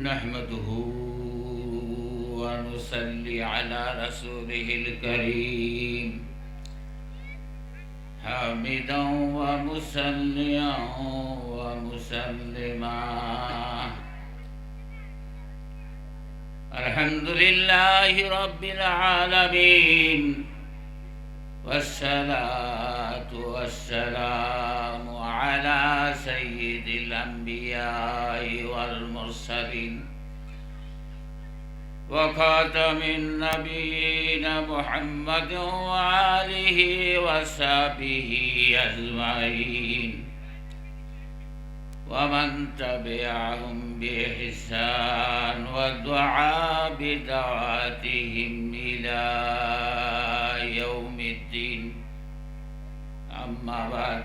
نحمده ونصلي على رسوله الكريم حامدا ومصليا ومسلما. الحمد لله رب العالمين والصلاة والسلام على سيد الأنبياء والمرسلين وخاتم النبيين محمد وآله وصحبه أجمعين ومن تبعهم بإحسان ودعا بدعواتهم إلى يوم الدين. أما بعد،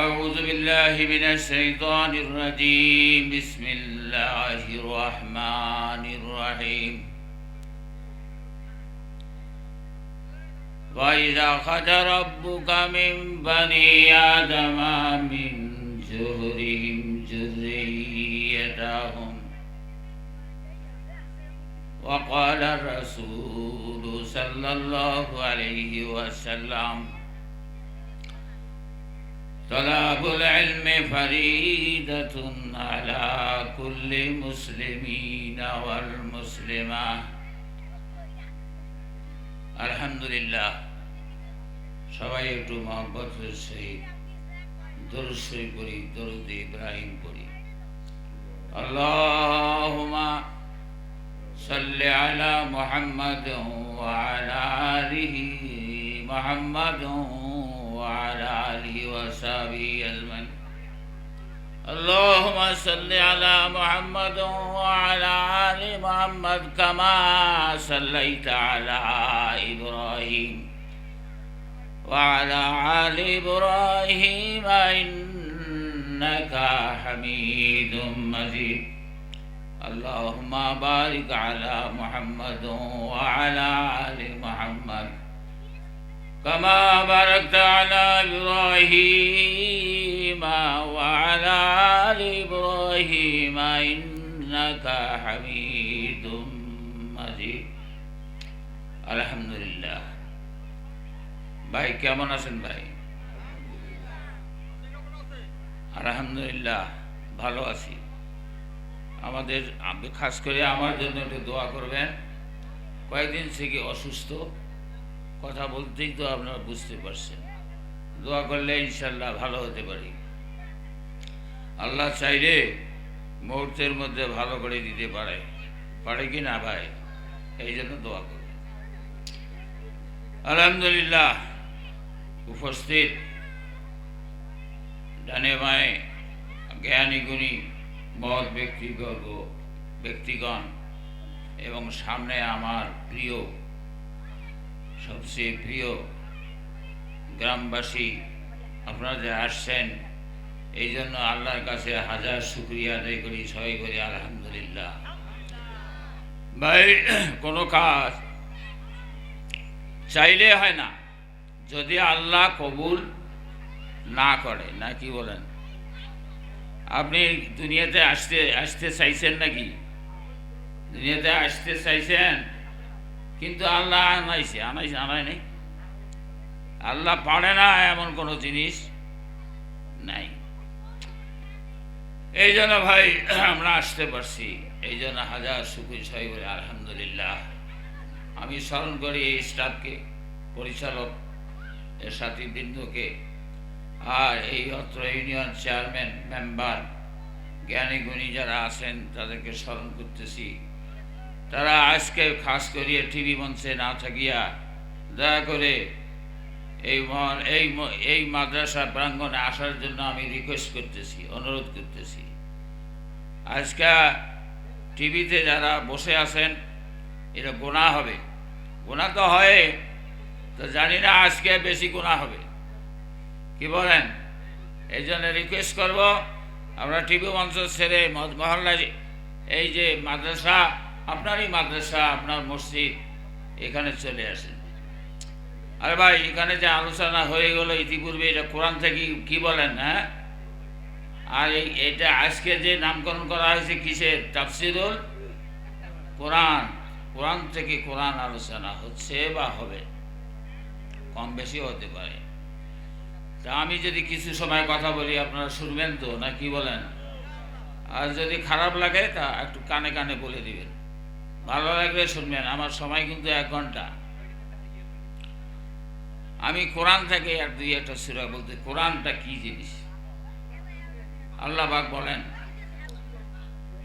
أعوذ بالله من الشيطان الرجيم. بسم الله الرحمن الرحيم. وإذا أخذ ربك من بني آدم من ظهورهم ذريتهم وقال الرسول صلى الله عليه وسلم طلب العلم فريضة على كل مسلمين والمسلمة. আলহামদুলিল্লাহ, সবাই একটু মহব্বতের সহিত দরুদ শরীফ পড়ি, দরুদ ইব্রাহিম পড়ি। আল্লাহুম্মা সাল্লি আলা মুহাম্মাদ ওয়া আলা আলিহি মুহাম্মাদ ওয়া আলা আলিহি ওয়া সাহবিহি আজমাইন। اللهم صل على محمد وعلى آل محمد كما صليت على إبراهيم وعلى آل إبراهيم إنك حميد مجيد. اللهم بارك على محمد وعلى آل محمد كما باركت على إبراهيم وعلى آل إبراهيم إنك حميد مجيد. আলহামদুলিল্লাহ। ভাই কেমন আছেন ভাই? আলহামদুলিল্লাহ, ভালো আছি। আমাদের খাস করে আমার জন্য একটু দোয়া করবেন। কয়েকদিন থেকে অসুস্থ, কথা বলতেই তো আপনারা বুঝতে পারছেন। দোয়া করলে ইনশাল্লাহ ভালো হতে পারি। আল্লাহ চাইলে মুহূর্তের মধ্যে ভালো করে দিতে পারে, পারে কি না ভাই? এই জন্য দোয়া করবেন। আলহামদুলিল্লাহ, উপস্থিত ডানে বাঁয়ে জ্ঞানী গুণী মহৎ ব্যক্তিগণ এবং সামনে আমার প্রিয়, সবচেয়ে প্রিয় গ্রামবাসী, আপনারা যে আসছেন এই জন্য আল্লাহর কাছে হাজার শুকরিয়া আদায় করি, সবাই করি আলহামদুলিল্লাহ। ভাই, কোনো কাজ চাইলে হয় না যদি আল্লাহ কবুল না করে, না কি বলেন? আপনি দুনিয়াতে আসতে চাইছেন নাকি? দুনিয়াতে আসতে চাইছেন, কিন্তু আল্লাহ আনায় নাই। আল্লাহ পারে না এমন কোনো জিনিস নাই। এই জন্য ভাই আমরা আসতে পারছি, এই জন্য হাজার শুকর সবাই বলে আলহামদুলিল্লাহ। আমি স্মরণ করি এই স্টাফকে, পরিচালক এর সাথীবৃন্দকে, আর এই অত্র ইউনিয়ন চেয়ারম্যান, মেম্বার, জ্ঞানী গুণী যারা আছেন তাদেরকে স্মরণ করতেছি। তারা আজকে খাস করিয়া টিভি মঞ্চে না থাকিয়া দয়া করে এই মাদ্রাসা প্রাঙ্গণে আসার জন্য আমি রিকোয়েস্ট করতেছি, অনুরোধ করতেছি। আজকে টিভিতে যারা বসে আছেন এটা গুনাহ হবে, গুনাহ তো হয়, তো জানি না আজকে বেশি গুনাহ হবে, কি বলেন? এই জন্য রিকোয়েস্ট করব, আমরা টিভি মঞ্চ ছেড়ে মহল্লায় এই যে মাদ্রাসা, আপনারই মাদ্রাসা, আপনার মসজিদ, এখানে চলে আসেন। আরে ভাই, এখানে যে আলোচনা হয়ে গেল ইতিপূর্বে, এটা কোরআন থেকে কি বলেন? হ্যাঁ, আর এটা আজকে যে নামকরণ করা হয়েছে কিসের? তাফসিরুল কোরআন। কোরআন থেকে কোরআন আলোচনা হচ্ছে বা হবে, কম বেশি হতে পারে। তা আমি যদি কিছু সময় কথা বলি আপনারা শুনবেন তো, না কি বলেন? আর যদি খারাপ লাগে তা একটু কানে কানে বলে দিবেন, ভালো লাগলে শুনবেন। আমার সময় কিন্তু 1 ঘন্টা। আমি কোরআন থেকে এক দুই একটা সূরা বলতে, কোরআনটা কি জিনিস। আল্লাহ পাক বলেন,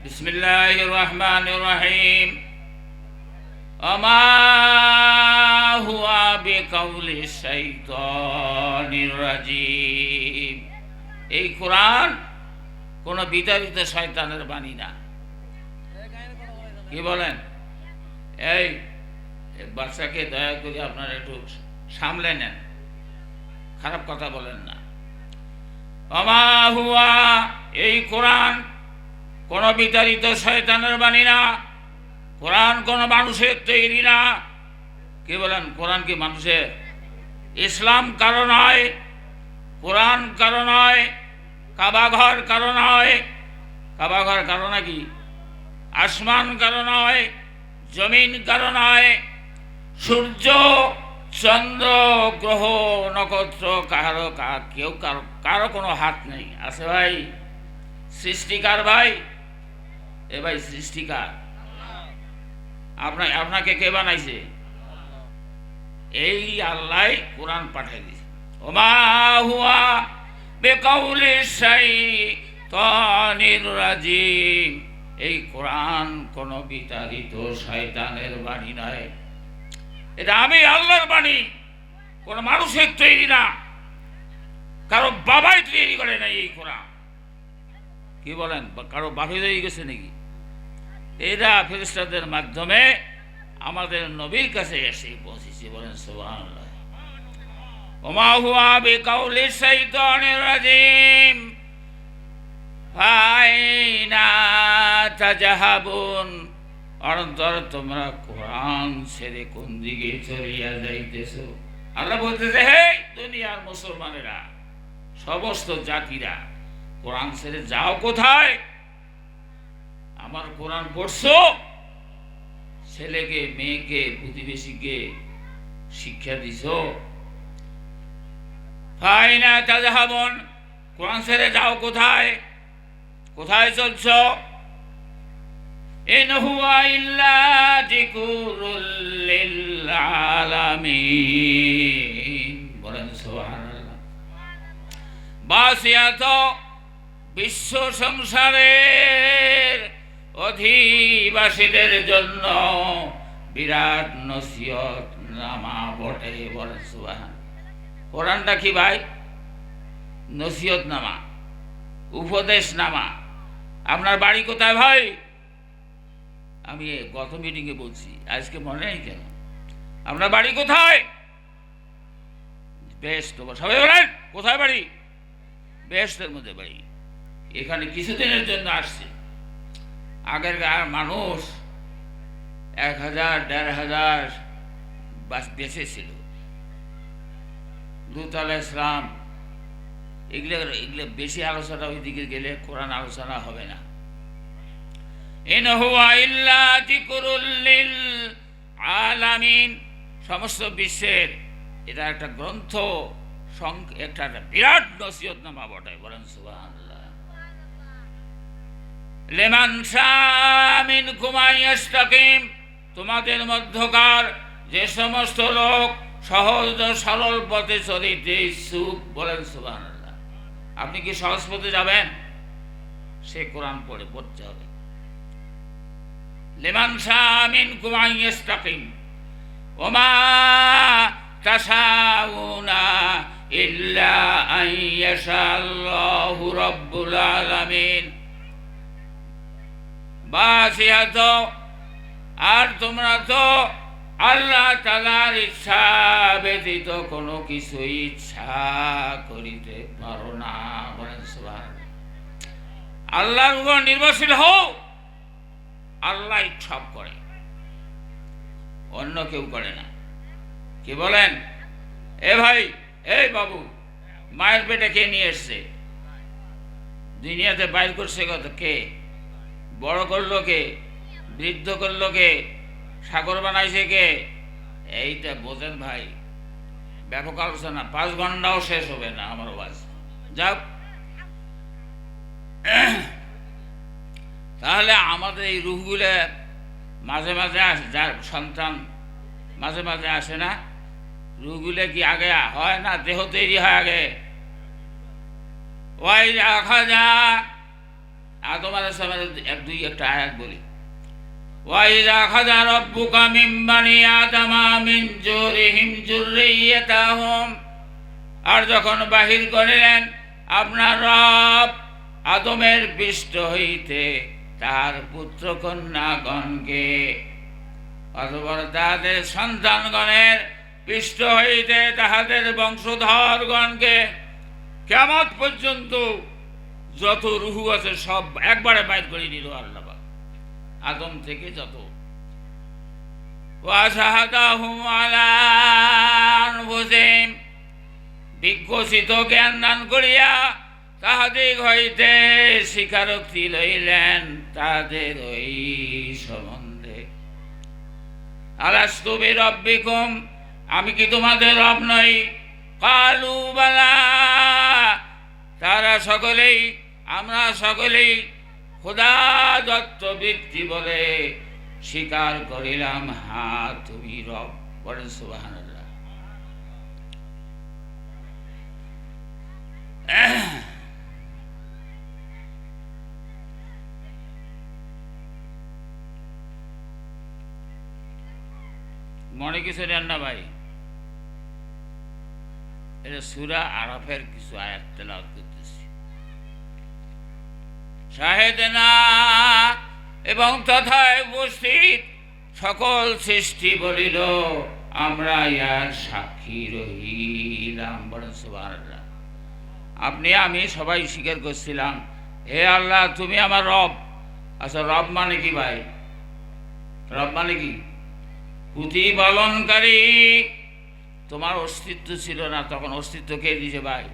বিসমিল্লাহির রহমানির রহিম, আমা হুয়া বিকাউলি শাইতানির রাজিম। এই কোরআন কোন বিতাড়িত শয়তানের বাণী না। কি বলেন? এই বাচ্চাকে দয়া করে আপনারা একটু সামলে নেন, খারাপ কথা বলেন না। আমা হুয়া, এই কোরআন কোন বিতাড়িত শয়তানের বাণী না। কোরআন কোন মানুষের তৈরি না। কি বলেন? কোরআন কি মানুষের? ইসলাম কারো নয়, কোরআন কারো নয়, কাবাঘর কারো নয়। কাবাঘর কারো নাকি? আসমান কারো নয়, জমিন কারো নয়, সূর্য চন্দ্র গ্রহ নক্ষত্র কারো, কেউ কারো কোনো হাত নেই। আছে ভাই? সৃষ্টিকার ভাই। এ ভাই সৃষ্টিকার। আপনাকে কে বানাইছে? এই আল্লাহ কোরআন পাঠাই দিয়েছে। ওমা হুয়া বিকাউলি শাইতানির রাজিম। এই কোরআন কোন বিতাড়িত শয়তানের বাণী নয়। এটা আমি আল্লাহর বাণী, কোন মানুষের তৈরি না, কারো বাবাই তৈরি করে নাই এই কোরআন। কি বলেন? কারো বাবাই তৈরি গেছে নাকি? এরা ফেরেশতাদের মাধ্যমে আমাদের নবীর কাছে এসে পৌঁছেছে। বলেন সুবহানাল্লাহ। ওমা হুয়া বিকাউলি শাইতানির রাজিম ফাইনা তাজাহাবুন। অনন্তর তোমরা কোরআন ছেড়ে কোন দিকে চলিয়া যাইতেছো? আল্লাহ বলতেছে, হে দুনিয়ার মুসলমানেরা, সমস্ত জাতিরা, কোরআন ছেড়ে যাও কোথায়? আমার কোরআন পড়ছো, ছেলেকে মেয়েকে প্রতিবেশীকে শিক্ষা দিছ। ফাইনা তাজাহাবুন, কোরআন ছেড়ে যাও কোথায়? কোথায় চলছ? ইন হুয়া ইল্লা যিকরুল লিল আলামিন। বলেন সুবহানাল্লাহ। বাসিয়াত, বিশ্ব সংসারের অধিবাসীদের জন্য বিরাট নসিহত নামা বটে। বলেন সুবহান। কোরআনটা কি ভাই? নসিহত নামা, উপদেশ নামা। আপনার বাড়ি কোথায় ভাই? আমি গত মিটিংয়ে বলছি, আজকে মনে নেই কেন? আপনার বাড়ি কোথায়? বেশ, তোমার সবাই বলেন কোথায় বাড়ি? বেহেশতের মধ্যে বাড়ি। এখানে কিছুদিনের জন্য আসছে। আগেরকার মানুষ 1000 1500 বেঁচে ছিল। লূত আলাইহিস সালাম, এগুলো বেশি আলোচনা ওইদিকে গেলে কোরআন আলোচনা হবে না। ইন হুয়া ইল্লা যিকরুল লিল আলামিন। সমস্ত বিশ্বের এটা একটা গ্রন্থ, একটা বিরাট নসিহতনামা বটে। বলেন সুবহানাল্লাহ। লিমান শাআ মিনকুম আইয়াস্তাকিম। তোমাদের মধ্যকার যে সমস্ত লোক সহজ ও সরল পথে চলিতে ইচ্ছুক। বলেন সুবহানাল্লাহ। আপনি কি সহজ পথে যাবেন? সে কোরআন পড়তে হবে। লিমান শাআ মিনকুম আইয়াস্তাকিম ওমা তাশাউনা ইল্লা আইয়াশা আল্লাহু রাব্বুল আলামিন। বাসিয়াত, আর তোমরা তো আল্লাহ তাআলার ইচ্ছা ব্যতীত কোনো কিছু ইচ্ছা করিতে পারো না। বলেন সুবহানাল্লাহ। আল্লাহর উপর নির্ভরশীল হও। আল্লাহ সব করে, অন্য কেউ করে না। কি বলেন? এ ভাই, এই বাবু, মায়ের পেটে কে নিয়ে এসছে? দুনিয়াতে বাইর করছে কত কে? বড় করলো কে? বৃদ্ধ করলো কে? সাগর বানাইছে কে? এইটা বোঝেন ভাই, ব্যাপক আলোচনা, 5 ঘন্টাও শেষ হবে না আমার ওয়াজ। যাও, তাহলে আমাদের এই রুহগুলো মাঝে মাঝে আসে, যার সন্তান মাঝে মাঝে আসে না, রুহগুলো কি আগে হয় না? দেহ তৈরি হয় আগে। ওই রাখা যা আদম আলাইহিস সালামের একটা আয়াত বলি, ওয়াইযা আখাযা রাব্বুকা মিন বানি আদামা মিন জুরিহিম যুররিয়াতাহুম, আর যখন বাহির করিলেন আপনার রব আদমের পৃষ্ঠ হইতে তার পুত্র কন্যাগণকে, অথবা তাদের সন্তানগণের পৃষ্ঠ হইতে তাহাদের বংশধরগণকে, কিয়ামত পর্যন্ত যত রুহু আছে সব একবারে বাইর করে নিল আল্লাহ আদম থেকে যত। ওয়াশাহাদাহুম আলা আনফুসিহিম, বিকশিত জ্ঞান দান করিয়া তাহাদের হইতে স্বীকারোক্তি লইলেন তাদের ওই সম্বন্ধে। আলাস্তু বিরাব্বিকুম, আমি কি তোমাদের রব নই? কালু বালা, তারা সকলেই, আমরা সকলেই খোদা দত্ত বৃত্তি বলে স্বীকার করিলাম, হ্যাঁ তুমি রব। বলেন সুবহানাল্লাহ। মনে কিছু নেন না ভাই, এটা সূরা আরাফের কিছু আয়াত তেলাওয়াত করতেছি। শাহেদনা, এবং তথায় উপস্থিত সকল সৃষ্টি বলিল আমরা ইয়ার সাক্ষী রহিলাম। বলেন সুবহানাল্লাহ। আপনি আমি সবাই স্বীকার করছিলাম, হে আল্লাহ তুমি আমার রব। আচ্ছা, রব মানে কি ভাই? রব মানে কি? প্রতিপালনকারী। তোমার অস্তিত্ব ছিল না, তখন অস্তিত্ব কে দিছে ভাই?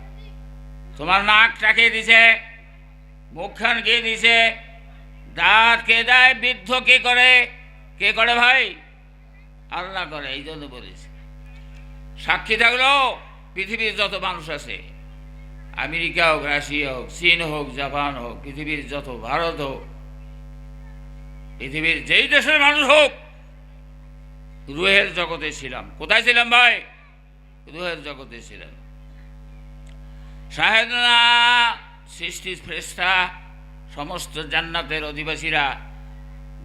তোমার নাকটা কে দিছে? মুখখান কে দিছে? দাঁত কে দেয়? বৃদ্ধ কে করে? কে করে ভাই? আল্লাহ করে। এই জন্য বলেছে সাক্ষী থাকলো পৃথিবীর যত মানুষ আছে, আমেরিকা হোক, রাশিয়া হোক, চীন হোক, জাপান হোক, পৃথিবীর যত, ভারত হোক, পৃথিবীর যেই দেশের মানুষ হোক, রুহের জগতে ছিলাম। কোথায় ছিলাম ভাই? রুহের জগতে ছিলাম। শাহেদনা, সৃষ্টির ফেরেশতা, সমস্ত জান্নাতের অধিবাসীরা,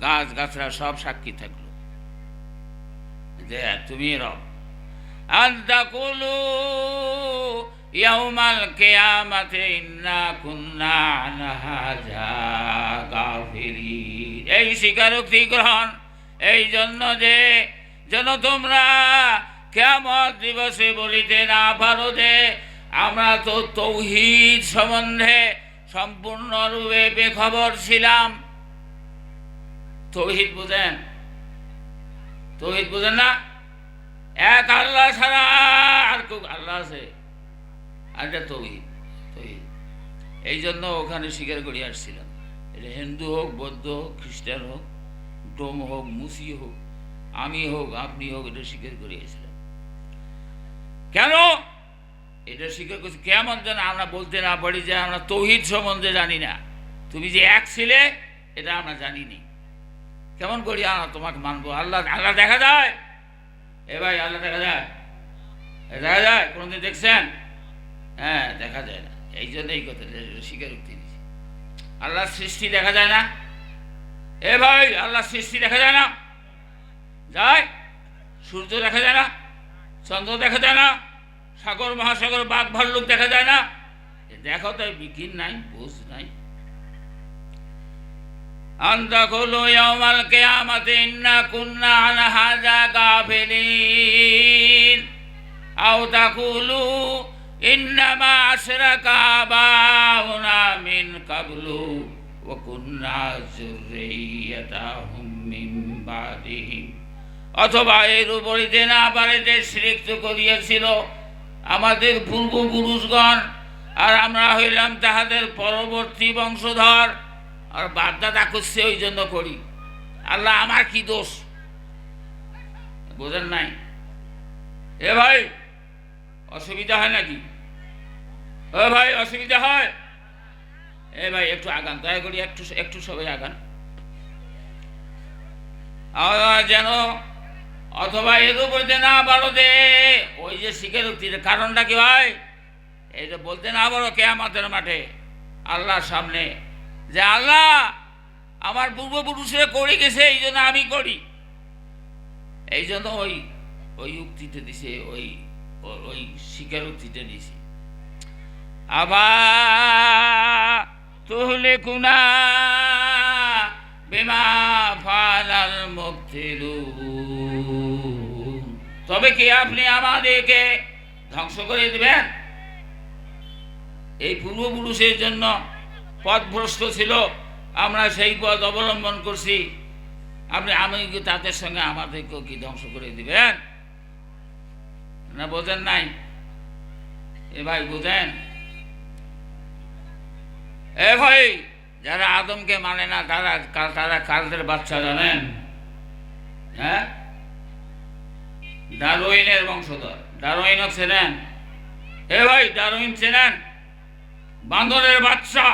গাছ গাছরা সব সাক্ষী থাকলো যে তুমি রব। আনতাকুলু ইয়াউমাল কিয়ামাতি ইন্না কুন্না আন হাযা গাফিলিন। এই স্বীকারোক্তি গ্রহণ এই জন্য যে যেন তোমরা কিয়ামত দিবসে বলিতে না পারো যে আমরা তো তৌহিদ সম্বন্ধে সম্পূর্ণরূপে বেখবর ছিলাম। তৌহিদ বুঝেন? তৌহিদ বুঝেন না? এক আল্লাহ ছাড়া আর কেউ আল্লাহ আছে, আর এটা তৌহিদ। তৌহিদ এই জন্য ওখানে স্বীকার করে আসছিলাম। এটা হিন্দু হোক, বৌদ্ধ হোক, খ্রিস্টান হোক, ডোম হোক, মুসি হোক, আমি হোক, আপনি হোক, এটা স্বীকার করে এসেছিলাম। কেন এটা স্বীকার করছি? কেমন যেন আমরা বলতে না পারি যে আমরা তৌহিদ সম্বন্ধে জানি না। তুমি যে এক ছিলে এটা আমরা জানিনি। কেমন করি আমরা তোমাকে মানবো? আল্লাহ, আল্লাহ দেখা যায়? এ ভাই, আল্লাহ দেখা যায়? দেখা যায়? কোনোদিন দেখছেন? হ্যাঁ, দেখা যায় না। এই জন্য এই কথা স্বীকারোক্তি দিচ্ছি। আল্লাহ সৃষ্টি দেখা যায় না? এ ভাই, আল্লাহ সৃষ্টি দেখা যায় না? যায়? সূর্য দেখা যায় না? চন্দ্র দেখা যায় না? সাগর মহাসাগর, বাঘ ভাল্লুক দেখা যায় না? দেখো তো, বিকিন নাই, বুঝ নাই। আনতাকুলু ইয়াউমাল কিয়ামাতি ইন্না কুন্না আন হাযা গাফিলিন আও তাকুলু ইন্নামা আশরাকা আবাউনা মিন কাবলু ওয়া কুন্না যুররিয়াতাহুম মিন বাদিহিম, অথবা এর উপরিতে না পারিতে শিরক করিয়াছিল আমাদের পূর্বপুরুষগণ, আর আমরা হইলাম তাহাদের পরবর্তী বংশধর, আর বাপদাদা করছে ওই জন্য করি। আল্লাহ আমার কি দোষ? বোঝেন নাই? এ ভাই অসুবিধা হয় নাকি? ও ভাই অসুবিধা হয়? এ ভাই একটু আগান, দয়া করি একটু একটু সবাই আগান যেন, অথবা এরও বলতে না পারো যে ওই যে স্বীকারোক্তির কারণটা কি ভাই? এইটা বলতে না পারো কিয়ামতের মাঠে আল্লাহর সামনে যে আল্লাহ আমার পূর্বপুরুষরা করে গেছে এই জন্য আমি করি, এই জন্য ওই ওই উক্তিতে দিছে, ওই ওই স্বীকারোক্তিতে দিছে। আবার তুহলে কুনা বিমা ফালাল মুবতিলুন, তবে কি আপনি আমাদেরকে ধ্বংস করে দিবেন? এই পূর্বপুরুষের জন্য পথভ্রষ্ট ছিল, আমরা সেই পথ অবলম্বন করছি, আপনি আমি তাদের সঙ্গে আমাদেরকেও কি ধ্বংস করে দিবেন? না বোঝেন নাই? এ ভাই বোঝেন? এ ভাই যারা আদমকে মানে না তারা তারা কালদের বাচ্চা জানেন? হ্যাঁ, ডারউইনের বংশধর। ডারউইনও চেনেন? এ ভাই ডারউইন চেনেন? বান্দরের বাচ্চা।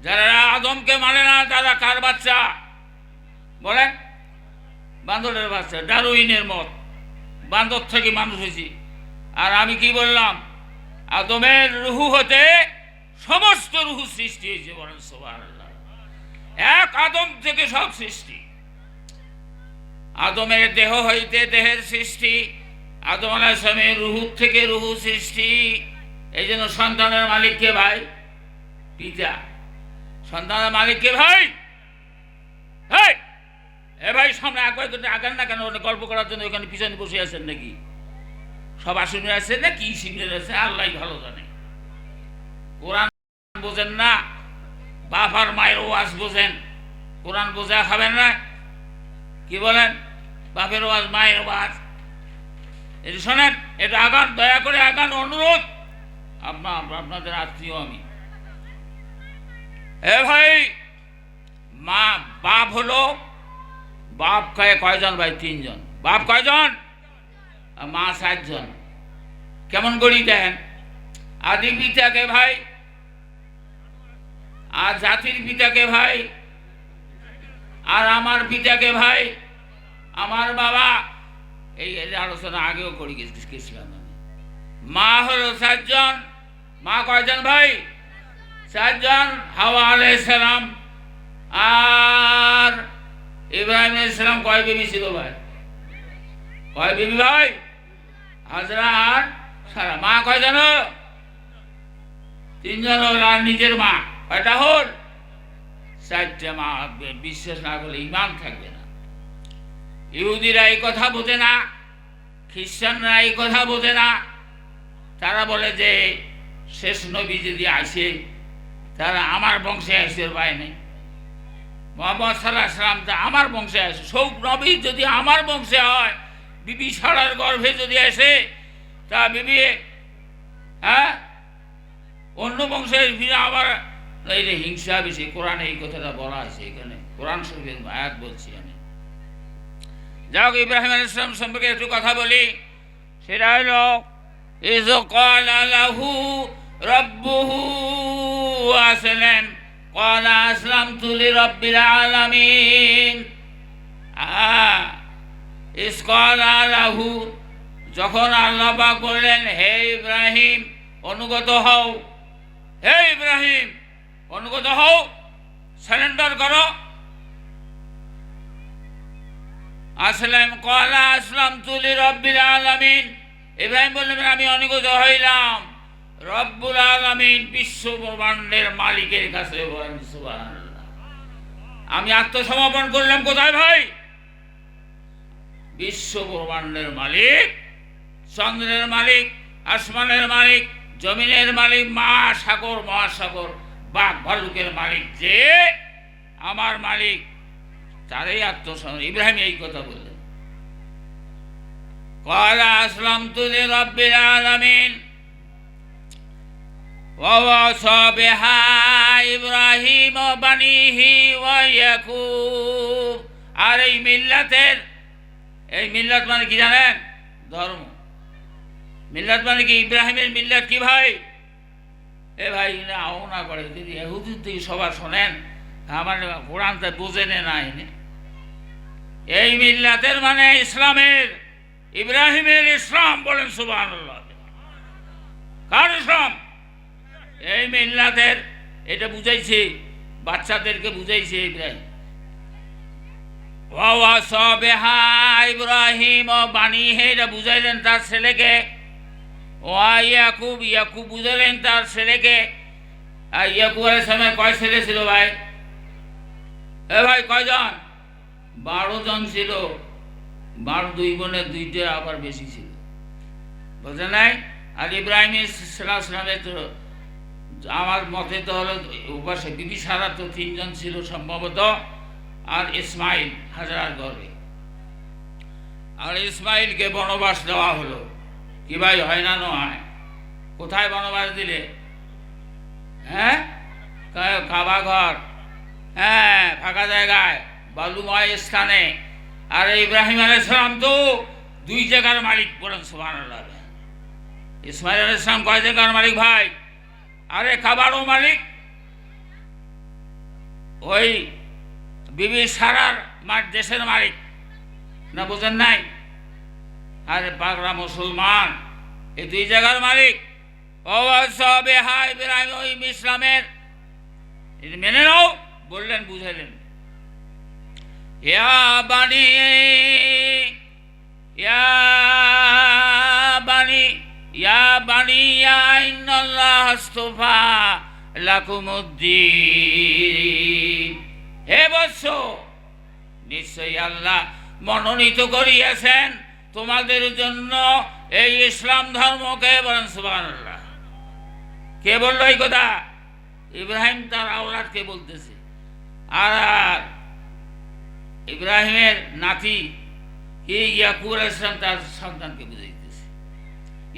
যারা আদমকে মানে না তারা কার বাচ্চা বলেন? বান্দরের বাচ্চা। ডারউইনের মত, বান্দর থেকে মানুষ হয়েছি। আর আমি কি বললাম? আদমের রুহু হতে সমস্ত রুহু সৃষ্টি হয়েছে, বলেন সুবহানাল্লাহ। এক আদম থেকে সব সৃষ্টি। আদমের দেহ হইতে দেহের সৃষ্টি, আদম আলাইহিস সালামের রুহু থেকে রুহু সৃষ্টি। এই জন্য সন্তানের মালিক কে ভাই? পিতা। সন্তানের মালিক কে ভাই? এ ভাই সামনে আগান না কেন? গল্প করার জন্য ওখানে পিছনে বসে আছেন নাকি? সব আসনে আছে না কি শিবিরে আছে আল্লাহ ভালো জানে। কোরআন বোঝেন না, বাপ আর মায়ের ওয়াজ বোঝেন, কোরআন বোঝা খাবেন না? কি বলেন? বাপের ওয়াজ মায়ের ওয়াজ এটা শোনেন, এটা আগান, দয়া করে আগান, অনুরোধ। আপনাদের আত্মীয় আমি। এ ভাই মা বাপ হলো, বাপ কয়জন ভাই? 3 জন। বাপ কয়জন? মা 7 জন। কেমন করি দেন? আদি পিতাকে ভাই, আর জাতির পিতাকে ভাই, আর আমার পিতাকে ভাই, আমার বাবা। এই আলোচনা আগেও করে গেছিলাম আমি। মা হলো 7 জন। মা কয়জন ভাই? 4 জন। হাওয়া আলাইহিস সালাম আর ইব্রাহিম আলাইহিস সালাম কয় বিবি ছিল ভাই? কয় বিবি ভাই? হাজরা আর সারা। মা কয়জন? 3 জন হল। আর নিজের মা কয়টা হল? 4টে মা। বিশ্বাস না করলে ঈমান থাকবে না। ইহুদিরা এই কথা বোঝে না, খ্রিস্টানরা এই কথা বোঝে না। তারা বলে যে শেষ নবী যদি আসে তারা আমার বংশে আসে, পায় নাই। মুহাম্মদ সাল্লাল্লাহু আলাইহি ওয়াসাল্লাম তা আমার বংশে আসে। সব নবী যদি আমার বংশে হয়, বিবি সারার গর্ভে যদি আসে, তা বিবি অন্য বংশে ফিরে আবার এই যে হিংসা বেশি। কোরআনে এই কথাটা বলা আছে, এখানে কোরআন শরীফের আয়াত বলছি আমি। যাক, ইব্রাহিম আলাইহিস সালাম সম্পর্কে একটু কথা বলি। সেটা হলো ইয ক্বালা লাহু রাব্বুহু আসলাম ক্বালা আসলামতু লিরাব্বিল আলামিন। ইয ক্বালা লাহু, যখন আল্লাহ পাক বললেন হে ইব্রাহিম অনুগত হও, হে ইব্রাহিম অনুগত হও, সারেন্ডার করো। আসলাম ক্বালা আসলামতু লিরাব্বিল আলামিন। ইব্রাহিম বললেন আমি অনুগত হইলাম রব্বুল আলামিন, বিশ্ব ব্রহ্মাণ্ডের মালিকের কাছে। সুবহানাল্লাহ। আমি আত্মসমর্পণ করলাম কোথায় ভাই? বিশ্ব ব্রহ্মাণ্ডের মালিক, চন্দ্রের মালিক, আসমানের মালিক, জমিনের মালিক, সাগর মহাসাগর, বাঘ ভালুকের মালিক, যে আমার মালিক, তারই আত্মসমর্পণ। ইব্রাহিম এই কথা বললেন। ক্বালা আসলামতু লিরাব্বিল আলামিন। ওয়াওয়াসা বিহা ইব্রাহিম বানিহি ওয়া ইয়াকুব। আর এই মিল্লাত মানে কি জানেন? ধর্ম। মিল্লাত মানে কি? ইব্রাহিমের মিল্লাত কি ভাই? এ ভাই আও না করে যদি ইহুদির থেকে সবার শোনেন, আমার কোরআনটা বুঝে না এনে। এই মিল্লাতের মানে ইসলামের, ইব্রাহিমের ইসলাম। বলেন সুবহানাল্লাহ। কার ইসলাম? এই মিল্লাতের। এটা বুঝাইছে, বাচ্চাদেরকে বুঝাইছে ইব্রাহিম। ওয়াওয়াসা বিহা ইব্রাহিম বানিহি, এটা বুঝাইলেন তার ছেলেকে। ওয়া ইয়াকুব, ইয়াকুব বুঝাইলেন তার ছেলেকে। আর ইয়াকুব আলাইহিস সালামের কয় ছেলে ছিল ভাই? এ ভাই কয়জন? 12 জন ছিল। 12 দুই বোনের 2টে আবার বেশি ছিল, বুঝলেন নাই? আর ইব্রাহিম সালামের তো আমার মতে তো হলো উপাসে বিবি সারা তো 3 জন ছিল সম্ভবত, আর ইসমাইল হাজার গর্বে। আর ইসমাইলকে বনবাস দেওয়া হলো। কি ভাই, হয় না নয়? কোথায় বনবাস দিলে? হ্যাঁ, কাবা ঘর, হ্যাঁ, ফাঁকা জায়গায়, বালুময় স্থানে। আর ইব্রাহিম আলাইহিস সালাম তো 2 জায়গার মালিক। বলেন সুবহানাল্লাহ। ইসমাইল আলাইহিস সালাম কয় জায়গার মালিক ভাই? আরে কাবারও মালিক, ওই বিবি সারার দেশের মালিক না, বোঝেন নাই? আরে পাগলা মুসলমান, এই 2 জায়গার মালিক। ওয়াওয়াসা বিহা ইব্রাহিম, ওই ইসলামের মেনে নাও বললেন, বুঝাইলেন। ইয়া বানি ইন্নাল্লাহ আস্তাফা লাকুমুদ্দিন। হে বৎস, নিশ্চয়ই আল্লাহ মনোনীত করিয়াছেন তোমাদের জন্য এই ইসলাম ধর্মকে। বলেন সুবহানাল্লাহ। কে বললো এই কথা? ইব্রাহিম তার আওলাদকে বলতেছে। আর ইব্রাহিমের নাতি ইয়াকুব আলাইহিস সালাম তার সন্তানকে বুঝাইতেছে।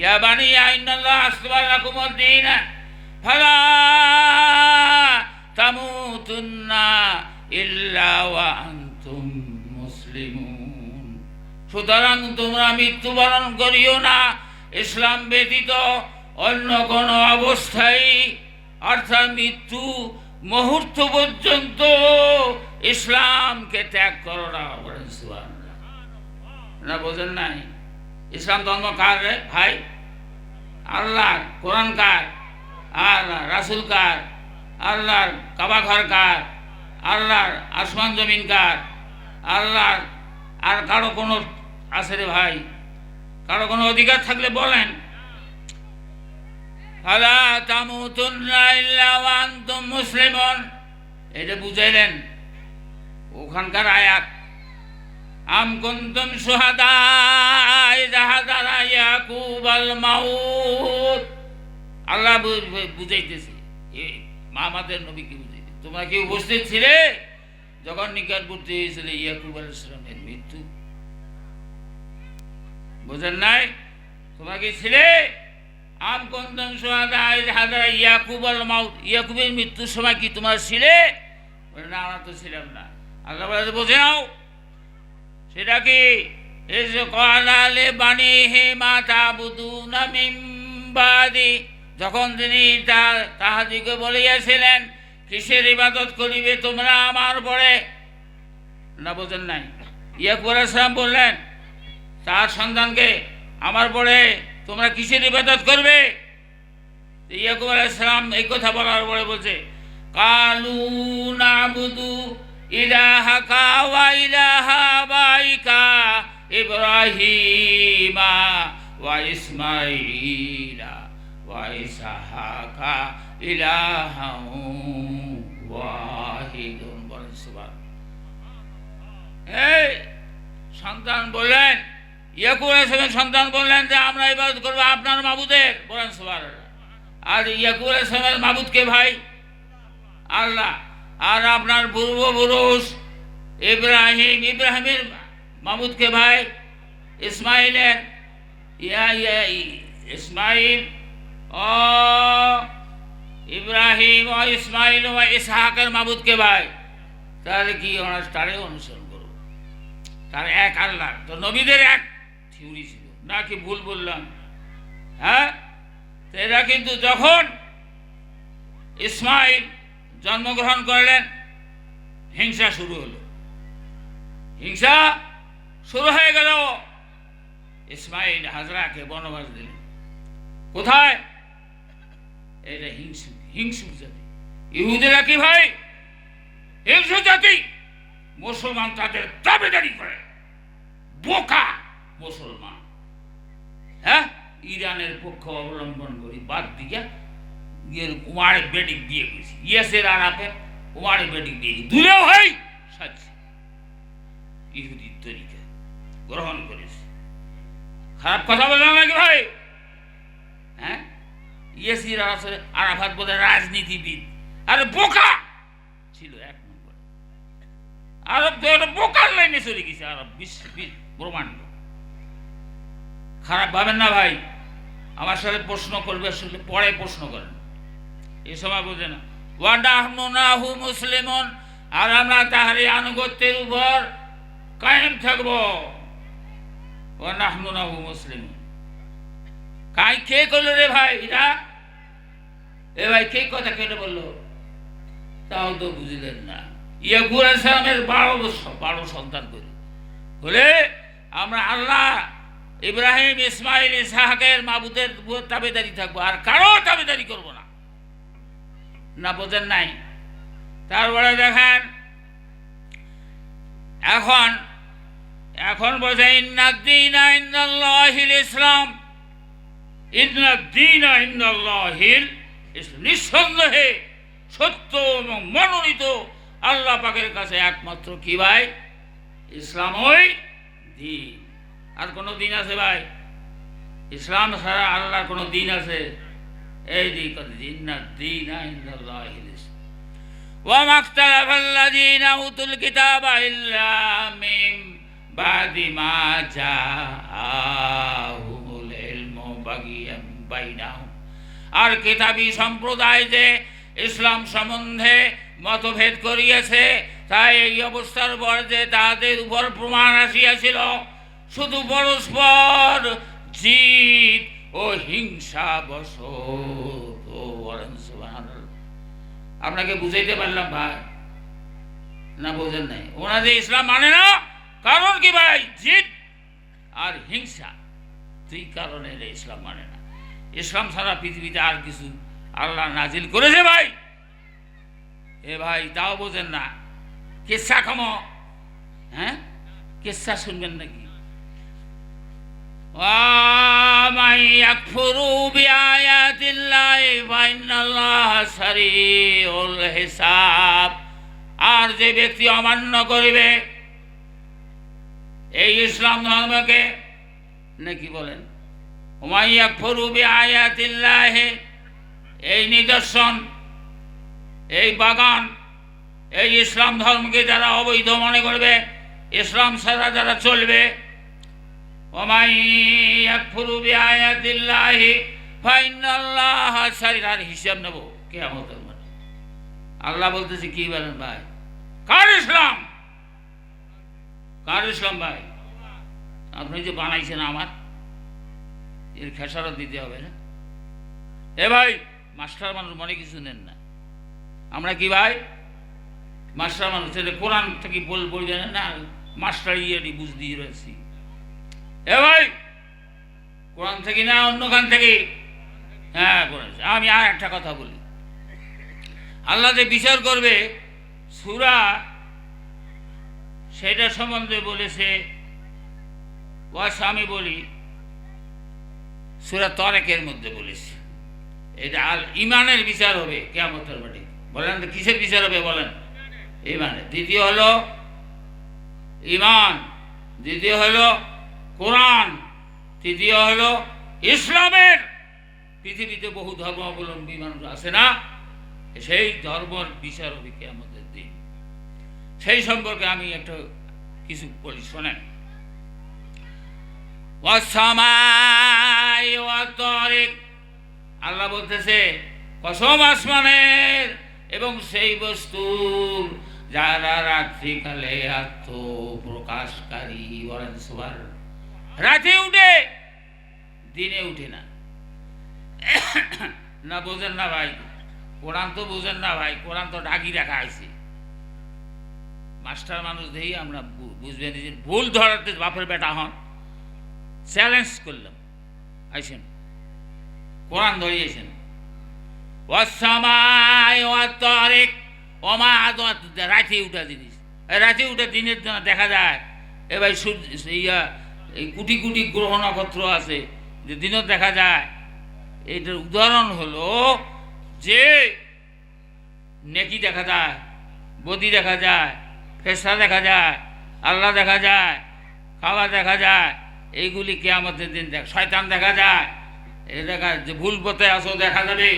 ইয়া বানি ইন্নাল্লাহ আস্তাফা লাকুমুদ্দিন ফালা তামুতুন্না ইল্লা ওয়া আনতুম মুসলিমুন। সুতরাং তোমরা মৃত্যুবরণ করিও না ইসলাম ব্যতীত অন্য কোনো অবস্থায়, অর্থাৎ মৃত্যু মুহূর্ত পর্যন্ত ইসলামকে ত্যাগ করো না। বলেন সুবহানাল্লাহ। না বোঝেন নাই? ইসলাম ধর্ম কার রে ভাই? আল্লাহ। কোরআন কার? আল্লাহ। রাসূল কার? আল্লাহর। কাবা ঘর কার? আল্লাহর। আসমান জমিন কার? আল্লাহর। আর কারো কোনো আছে রে ভাই? কারো কোনো অধিকার থাকলে বলেন। ফালা তামুতুন্না ইল্লা ওয়া আনতুম মুসলিমুন, এটা বুঝাইলেন ওখানকার আয়াত। আম কুনতুম শুহাদা ইযা হাদারা ইয়াকুবাল মাউত। আল্লাহ বুঝাইতেছে, আমাদের নবীকে বুঝাইতে, তোমরা কি উপস্থিত ছিলে যখন নিকটবর্তী হয়েছিল ইয়াকুব আলাইহিস সালামের মৃত্যু? বুঝেন নাই? তোমরা কি ছিলে? আম কুনতুম শুহাদা ইযা হাদারা ইয়াকুবাল মাউত, ইয়াকুবের মৃত্যুর সময় কি তোমরা ছিলে? না, আমরা তো ছিলাম না। আল্লাহ বলে বুঝে নাও সেটা কি? ইয ক্বালা লিবানিহি মা তা'বুদুনা মিন বাদি, যখন তিনি তাহাদিকে বলিয়াছিলেন কিসের ইবাদত করিবে তোমরা আমার পরে? না, বোঝেন নাই? ইয়াকুব আলাইহিস সালাম বললেন তার সন্তানকে, আমার পরে তোমরা কিসের ইবাদত করবে? ইয়াকুব আলাইহিস সালাম এই কথা বলার পরে বলছে কালু নাবুদু ইলাহাকা ওয়া ইলাহা আবাইকা ইব্রাহিমা ওয়া ইসমাঈলা ওয়া ইসহাকা ইলাহান ওয়াহিদুন। বলেন সুবহানাল্লাহ। এই সন্তান বললেন, ইয়াকুব আলাইহিস সালামের সন্তান বললেন যে আমরা ইবাদত করব আপনার মাবুদের। বলেন সুবহানাল্লাহ। আর ইয়াকুব আলাইহিস সালামের মাবুদ কে ভাই? আল্লাহ। আর আপনার পূর্বপুরুষ ইব্রাহিমের মাবুদ কে ভাই? ইসমাইলের। ইসমাইল ইব্রাহিম ও ইসমাইল ও ইসহাকের মাবুদকে ভাই, তাহলে কি তারে অনুসরণ করবো? তার এক আল্লাহ, তো নবীদের এক থিওরি ছিল নাকি? ভুল বললাম? হ্যাঁ, এরা কিন্তু যখন ইসমাইল জন্মগ্রহণ করলেন, হিংসা শুরু হলো, হিংসা শুরু হয়ে গেল। ইসমাইল হাজরাকে বনবাস দিলেন। কোথায়? এটা হিংসুক জাতি। ইহুদিরা কি ভাই? হিংসু জাতি। মুসলমান তাদের দাবিদারি করে, বোকা মুসলমান। হ্যাঁ, ইরানের পক্ষ অবলম্বন করি, বাদ দিয়া কুমারের বেডিক বিয়ে করেছি, ইয়াসের আরাফে কুমারের বেডিক বিয়ে দূরেও হয় সাজছে, ইহুদির তরিকা গ্রহণ করেছে। খারাপ কথা বললাম নাকি ভাই? হ্যাঁ, ইয়াসির আরাফাত বলে রাজনীতিবিদ, আরে বোকা ছিল এক নম্বর। আরব বোকার লাইনে চলে গেছে, আরব বিশ্ব ব্রহ্মাণ্ড। খারাপ ভাবেন না ভাই, আমার সাথে প্রশ্ন করবে, আসলে পরে প্রশ্ন করেন, এই সময় বোঝে না। ওয়ানাহনু নাহু মুসলিমুন, আর আমরা তাহারই আনুগত্যের উপর কায়েম থাকবো। ওয়ানাহনু নাহু মুসলিমুন, কাই কে করলো রে ভাই? এরা এ ভাই কে কথা কেটে বললো? তাও তো বুঝলেন না। ইয়াকুব আলাইহিস সালামের 12 সন্তান করে বলে আমরা আল্লাহ ইব্রাহিম ইসমাইল ইসহাকের মাবুদের তাবেদারি থাকবো, আর কারো তাবেদারি করবো না। না বোঝেন নাই? তারপরে দেখেন এখন বোঝে ইন্নাদ-দীনা ইনদাল্লাহিল ইসলাম, ইন্নাদ-দীনা ইনদাল্লাহিল ইসলাম, নিঃসন্দেহে সত্য এবং মনোনীত আল্লাহ পাকের কাছে একমাত্র কি ভাই? ইসলাম ওই দিন। আর কোনো দিন আছে ভাই? ইসলাম ছাড়া আল্লাহর কোনো দিন আছে? এই দিন ইন্নাদ-দীনা ইনদাল্লাহিল ইসলাম। ওয়া মাখতালাফাল্লাযীনা উতুল কিতাবা ইল্লা মিন বাদি মা জাআহুমুল ইলমু বাগিয়ান বাইনাহুম। আর কিতাবী সম্প্রদায় যে ইসলাম সম্বন্ধে মতভেদ করিয়াছে, তাই এই অবস্থার পর যে তাদের উপর প্রমাণ আসিয়াছিল শুধু পরস্পর জিদ ও হিংসা বশত। আপনাকে বুঝাইতে পারলাম ভাই? না বোঝেন নাই? ওনাদের ইসলাম মানে না, কারণ কি ভাই? জিদ আর হিংসা, দুই কারণে ইসলাম মানে না। ইসলাম ছাড়া পৃথিবীতে আর কিছু আল্লাহ নাজিল করেছে ভাই? এ ভাই তাও বোঝেন না? কিসসা খামো? হ্যাঁ, কিসসা শুনবেন নাকি? ওয়ামান ইয়াকফুরু বিআয়াতিল্লাহি ফাইন্নাল্লাহা সারিউল হিসাব। আর যে ব্যক্তি অমান্য করিবে এই ইসলাম ধর্মকে, নাকি বলেন? ওয়ামান ইয়াকফুরু বিআয়াতিল্লাহি, এই নিদর্শন, এই বাগান, এই ইসলাম ধর্মকে যারা অবৈধ মনে করবে, ইসলাম ছাড়া যারা চলবে, ওয়ামান ইয়াকফুরু বিআয়াতিল্লাহি ফাইন্নাল্লাহা সারিউল হিসাব নেব কিয়ামতের মাঠে। আল্লাহ বলতেছে কি বলেন ভাই? কার ইসলাম? কার ইসলাম ভাই? আপনি যে বানাইছেন আমার, এর খেসারত দিতে হবে না? এ ভাই মাস্টার মানুষ মনে কিছু নেন না। আমরা কি ভাই? মাস্টার মানুষ, কোরআন থেকে বলবেন না, মাস্টার ইয়েটি বুঝ দিয়ে রয়েছি। এ ভাই কোরআন থেকে না অন্য খান থেকে? হ্যাঁ কোরআন। আমি আর একটা কথা বলি, আল্লাহ যে বিচার করবে সূরা, সেটা সম্বন্ধে বলেছে। আমি বলি সূরা তারেকের মধ্যে বলেছে এটা আল ইমানের বিচার হবে কিয়ামতের মাঠে। বলেন তো কিসের বিচার হবে? বলেন ইমানের। দ্বিতীয় হলো ইমান, দ্বিতীয় হলো কোরআন, তৃতীয় হলো ইসলামের। পৃথিবীতে বহু ধর্মাবলম্বী মানুষ আছে না, সেই ধর্মের বিচার হবে কিয়ামতের দিন। সেই সম্পর্কে আমি একটা কিছু বলি, শোনেন। আল্লাহ বলতেছে কসম আসমানের এবং সেই বস্তুর যারা রাত্রিকালে আত্মপ্রকাশকারী, বলেন সুবহানাল্লাহ। রাতে উঠে, দিনে উঠে না। না বোঝেন না ভাই, কোরআন তো বোঝেন না ভাই, কোরআন তো ডাকি রাখা হয়েছে। মাস্টার মানুষ দেখি আমরা বুঝবেন যে ভুল ধরাতে বাপের বেটা হন, চ্যালেঞ্জ করলাম, আইসেন কোরআন ধরিয়েছেন। রাতে উঠা জিনিস, রাতে উঠা দিনের জন্য দেখা যায়। এবার সূর্য ইয়া এই কোটি কোটি গ্রহ নক্ষত্র আছে যে দিনও দেখা যায়। এইটার উদাহরণ হলো যে নেকি দেখা যায়, বদি দেখা যায়, ফেরেশতা দেখা যায়, আল্লাহ দেখা যায়, খাওয়া দেখা যায়। এইগুলি কিয়ামতের দিন শয়তান দেখা যায়। এই দেখা যে ভুল পথে আসো দেখা যাবে।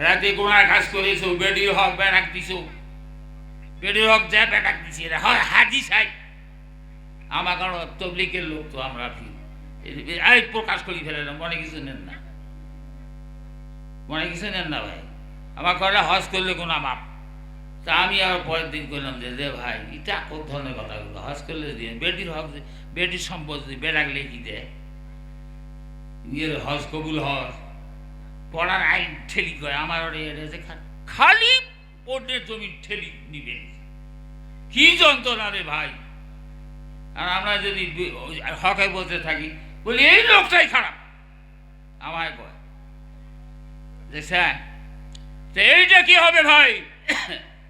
রাতে গুনার কাজ করেছো, বেডির হক ব্যাটাক দিছো, বেডির হক যা ব্যাটাক দিছি, হাজি সাহেব আমার কারণ তবলিকের লোক তো আমরা এই প্রকাশ করি ফেলেলাম। মনে কিছু নেন না, মনে কিছু নেন না ভাই। আমার কয়টা হজ করলে কোনো মাপ। তা আমি আবার পরের দিন করলাম যে ভাই এটা কোন ধরনের কথাগুলো, হজ করলে দিয়ে বেটির হক, বেটির সম্পদ যদি বেড়াকলে কি দেয়, ইয়ের হজ কবুল হজ পড়ার আইন ঠেলি করে আমার খালি পড়নের জমি ঠেলি নিবে, কি যন্ত্রণা রে ভাই। আর আমরা যদি হকে বলতে থাকি, বলি এই লোকটাই খারাপ, আমায় কয় যে স্যার এইটা কি হবে ভাই।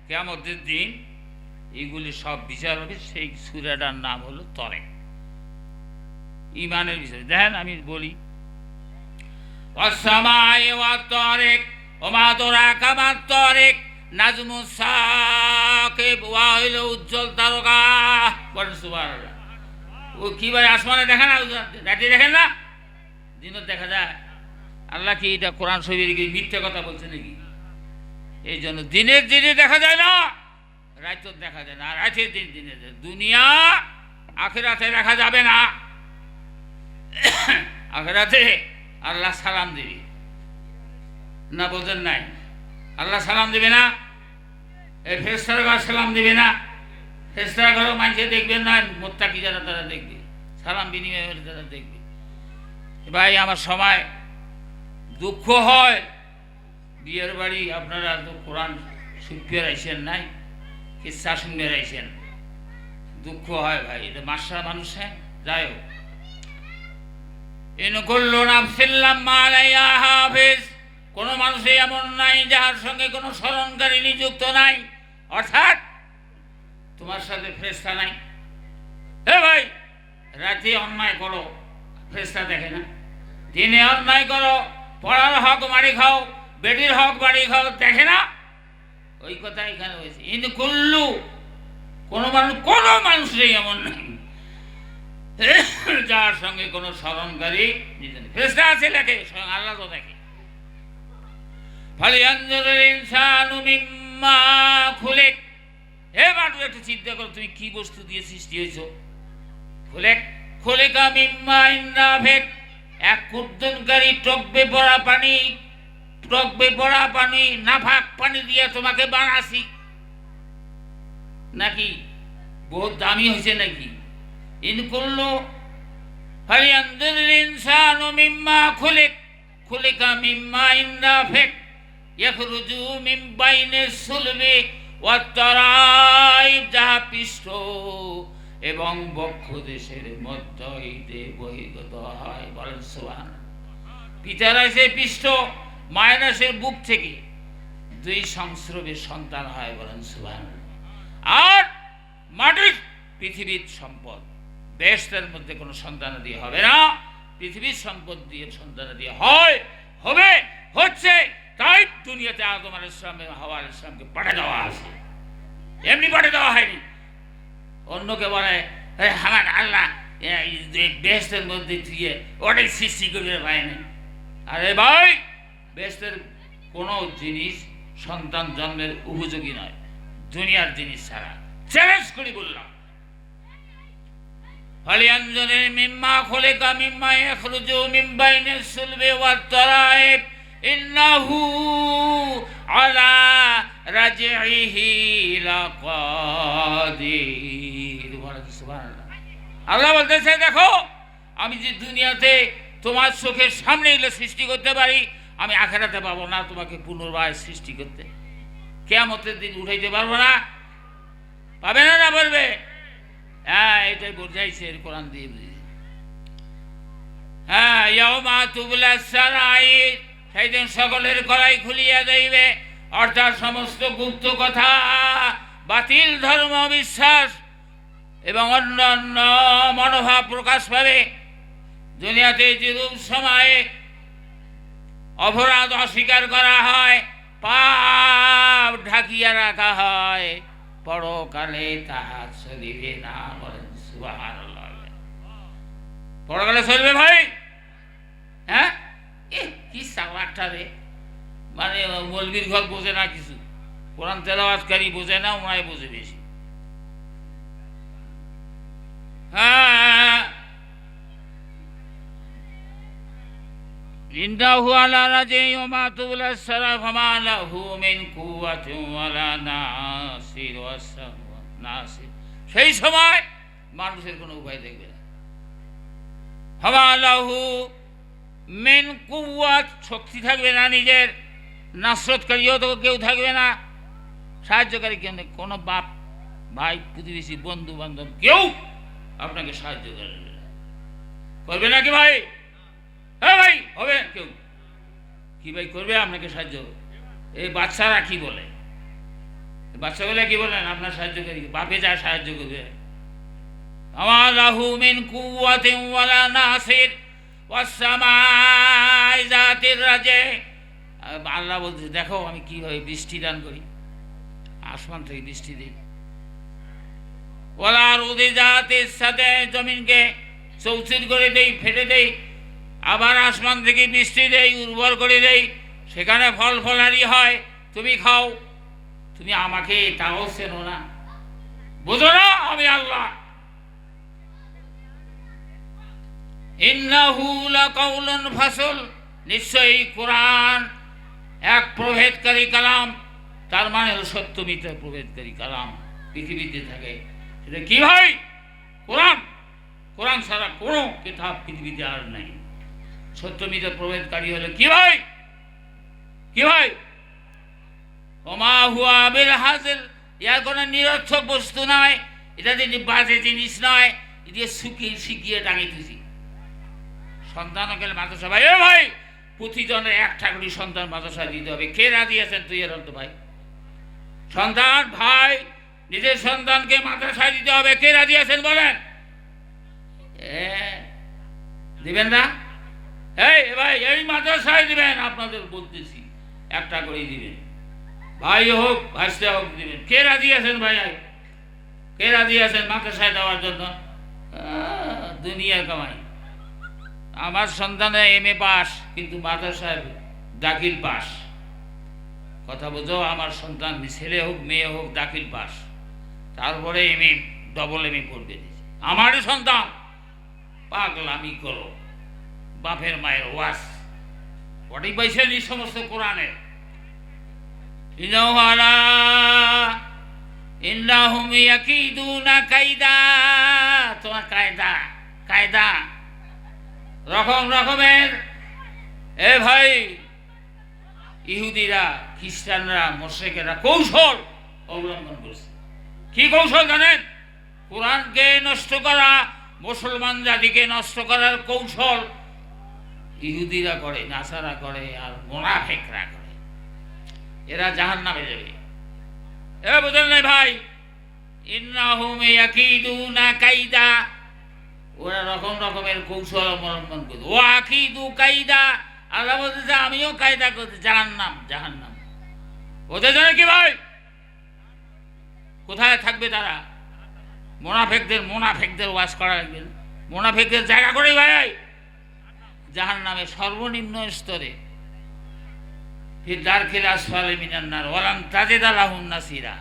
কিয়ামতের দিন এইগুলি সব বিচার হবে। সেই সূরাটার নাম হলো তরেক, ইমানের বিষয়। দেখেন আমি বলি, ওয়াস-সামাই ওয়াত-তারিক ওমা আদরাকা মাত-তারিক নাজমুস সাকিব ওয়া হইল উজ্জ্বল তারকা। বলেন সুবহানাল্লাহ। ও কি ভাই আসমানে দেখেন না, রাতে দেখেন না, দিনে দেখা যায়। আল্লাহ কি এটা কোরআন শরীফে কি মিথ্যে কথা বলছে নাকি? এই জন্য দিনের দিনে দেখা যায় না, রাতেও দেখা যায় না। রাতের দিন দিনে দুনিয়া আখিরাতে দেখা যাবে না। আখিরাতে আল্লাহ সালাম দিবে না, বোঝেন নাই? আল্লাহ সালাম দিবে না, এই ফেরেশতারা ঘর সালাম দিবে না। ফেরেশতারা ঘর মানুষে দেখবেন না, মুত্তাকি যারা তারা দেখবে, সালাম বিনিময় হলে তারা দেখবে। ভাই আমার সময় দুঃখ হয়, বিয়ের বাড়ি আপনারা তো কোরআন শুনতে আইসেন নাই, কিচ্ছা শুনতে আইসেন, দুঃখ হয় ভাই। এটা মাস্টার মানুষ, হ্যাঁ যাই হোক। কোন মানুষই এমন নাই যার সঙ্গে কোনো স্মরণকারী নিযুক্ত নাই, অর্থাৎ তোমার সাথে ফেরেশতা নাই। হে ভাই, রাতে অন্যায় করো, ফেরেশতা দেখে না? দিনে অন্যায় করো, পড়ার হক বাড়ি খাও, বেটির হক বাড়ি খাও, দেখে না? ওই কথা এখানে হয়েছে। কিন্তু কুল্লু কোনো মানুষই এমন নাই যার সঙ্গে কোনো স্মরণকারী ফেরেশতা আছে, লেখে স্বয়ং আল্লাহ তো দেখে। ফালিয়ানজুরিল ইনসানু মিম্মা খুলিক। হে মানুষ, একটু চিন্তা করো তুমি কি বস্তু দিয়ে সৃষ্টি হয়েছো। খুলিকা মিম্মা ইন্নাফিক, এক কুর্দনকারী টকবে পড়া পানি নাফাক পানি দিয়ে তোমাকে বানাছি নাকি? বহুত দামি হয়েছে নাকি? ইন কুল্লু ফালিয়ানজুরিল ইনসানু মিম্মা খুলিকা মিম্মা ইন্নাফিক ইয়াখরুজু মিন বাইনিস সুলবি ওয়াত তারাইব, যাহা পৃষ্ঠ এবং বক্ষ দেশের মধ্য হইতে বহির্গত হয়। বলেন সুবহানাল্লাহ। পিতার আছে পৃষ্ঠ, মায়ের আছে বুক থেকে, দুই সংস্রবে সন্তান হয়। বলেন সুবহানাল্লাহ। আর মাটির পৃথিবীর সম্পদ, বেহেশতের মধ্যে কোনো সন্তানাদি হবে না, পৃথিবীর সম্পদ দিয়ে সন্তানাদি হবে, হচ্ছে। তাই দুনিয়াতে আদম আলাইহিস সালাম হাওয়া আলাইহিস সালামকে পাঠিয়ে দেওয়া আছে, এমনি পাঠিয়ে দেওয়া হয়নি। অন্যকে বলে আমার আল্লাহ বেহেশতের মধ্যে দিয়ে ওটাই সৃষ্টি করে পায়নি। আরে ভাই, বেহেশতের কোনো জিনিস সন্তান জন্মের উপযোগী নয় দুনিয়ার জিনিস ছাড়া। চ্যালেঞ্জ করে বললাম, ফালিয়ানজুরিল মিম্মা খুলিকা মিম্মা ইয়াখরুজু মিন বাইনিস সুলবি ওয়াত তারাইব ইন্নাহু আলা রাজিহি লাকাদির। সুবহানাল্লাহ। আল্লাহ বলতেছে দেখো আমি যে দুনিয়াতে তোমার চোখের সামনে এলে সৃষ্টি করতে পারি, আমি আখেরাতে পাবো না তোমাকে পুনর্বার সৃষ্টি করতে। কিয়ামতের দিন উঠাইতে পারবো না। পাবে না, না পারবে? হ্যাঁ, এটাই বোঝাইছে কোরআন দিয়ে। হ্যাঁ, ইয়াউমা তুবলা সারাইর, সেইদিন সকলের গলায় খুলিয়া যাইবে, অর্থাৎ সমস্ত গুপ্ত কথা, বাতিল ধর্ম বিশ্বাস এবং অন্যান্য মনোভাব প্রকাশ পাবে। দুনিয়াতে যেরূপ সময়ে অপরাধ অস্বীকার করা হয়, পাপ ঢাকিয়া রাখা হয়, পরকালে তাহা চলিবে না। বলেন সুবহানাল্লাহ। পরকালে চলবে ভাই? হ্যাঁ, কি সালাটা রে, মানে মৌলবীর ঘর বোঝে না কিছু, কোরআন তেলাওয়াতকারী বোঝে না, ওনাই বোঝে বেশি। হ্যাঁ, ইন্নাহু আলা রাজিহি ওয়া মা তুবলা সারা ফামা লাহু মিন কুওয়াতিন ওয়ালা নাসির নাসির। সেই সময় মানুষের কোনো উপায় দেখবে না। ফামা লাহু মিন কুওয়াত, শক্তি থাকবে না নিজের, নাসরতকারীও তো কেউ থাকবে না, সাহায্যকারী কেউ নেই। কোনো বাপ ভাই প্রতিবেশী বন্ধু বান্ধব কেউ আপনাকে সাহায্য করবে না। করবে না কি ভাই? হ্যাঁ ভাই, হবে কেউ কি ভাই করবে আপনাকে সাহায্য? এই বাচ্চারা কি বলে, বাচ্চাগুলো কি বলেন আপনার সাহায্যকারী? বাপে যা সাহায্য করবে। আমার লাহু মিন কুওয়াতিন ওয়ালা নাসির ওয়াস সামাই যাতির রাজে। আল্লাহ বলছে দেখো আমি কিভাবে বৃষ্টি দান করি, আসমান থেকে বৃষ্টি দিই। ওয়ালা আরদি যাতির সাথে, জমিনকে চৌচির করে দেই, ফেটে দেই, আবার আসমান থেকে বৃষ্টি দেই, উর্বর করে দেই, সেখানে ফল ফলারি হয়, তুমি খাও। তুমি আমাকে তাও চেনো না, বুঝো না আমি আল্লাহ। ইন্নাহু লাকাউলুন ফাসল, নিশ্চয়ই কোরআন এক প্রভেদকারী কালাম, তার মানে হলো সত্য মিথ্যা প্রভেদকারী কালাম পৃথিবীতে থাকে। সেটা কি ভাই? কোরআন। কোরআন ছাড়া কোনো কিতাব পৃথিবীতে আর নাই। সত্য মিথ্যা প্রভেদকারী হলো কি ভাই? কি ভাই? ওমা হুয়া বিল হাজিল, ইয়ার কোনো নিরর্থক বস্তু নয়, এটা যদি বাজে জিনিস নয়, এটা শুকিয়ে শিখিয়ে টাঙিয়েছি। সন্তানও গেলে মাদ্রাসা, ভাই এ ভাই প্রতিজনের একটা করে সন্তান মাদ্রাসা দিতে হবে। কে রাজি আছেন? তুই এর তো ভাই সন্তান, ভাই নিজের সন্তানকে মাদ্রাসায় দিতে হবে, কে রাজি আছেন বলেন? দিবেন না? এই ভাই এই মাদ্রাসায় দিবেন, আপনাদের বলতেছি একটা করেই দিবেন, ভাই হোক ভাইস্তা হোক দিবেন। কে রাজি আছেন ভাই? কে রাজি আছেন মাদ্রাসায় দেওয়ার জন্য? দুনিয়া কামাই। আমার সন্তানে MA পাস, কিন্তু মাদ্রাসায় দাখিল পাস। কথা বোঝো, আমার সন্তান ছেলে হোক মেয়ে হোক দাখিল পাস, তারপরে MA ডবল MA পড়বে। আমার সন্তান পাগলামি করো, বাপের মায়ের ওয়াস ওটাই পাইছেন এই সমস্ত কোরআনে। ইন্নাহুম ইয়াকিদুনা কায়দা, তোমার কায়দা কায়দা রকম রকমের। এ ভাই ইহুদিরা, খ্রিস্টানরা, মুশরিকেরা কৌশল অবলম্বন করছে। কি কৌশল জানেন? কোরআনকে নষ্ট করা, মুসলমান জাতিকে নষ্ট করার কৌশল ইহুদিরা করে, নাসারা করে, আর মুনাফিকরা করে। এরা জাহান্নামে যাবে। এ বুঝলেন না ভাই? ইন্নাহুম ইয়াকিদুনা কায়দা, ওরা রকম রকমের কৌশল অবলম্বন করছে। ও আকিদু কায়দা, আল্লাহ বলতেছে আমিও কায়দা করছি। জাহান্নাম, জাহান্নাম ওদের জন্য কি ভাই? কোথায় থাকবে তারা? মোনাফেকদের ওয়াজ করা লাগবে। মোনাফেকদের জায়গা করেই ভাই জাহান্নামে সর্বনিম্ন স্তরে। ফির দারকিল আসফালি মিনান নার ওয়ালান তাজিদা লাহুম নাসিরা।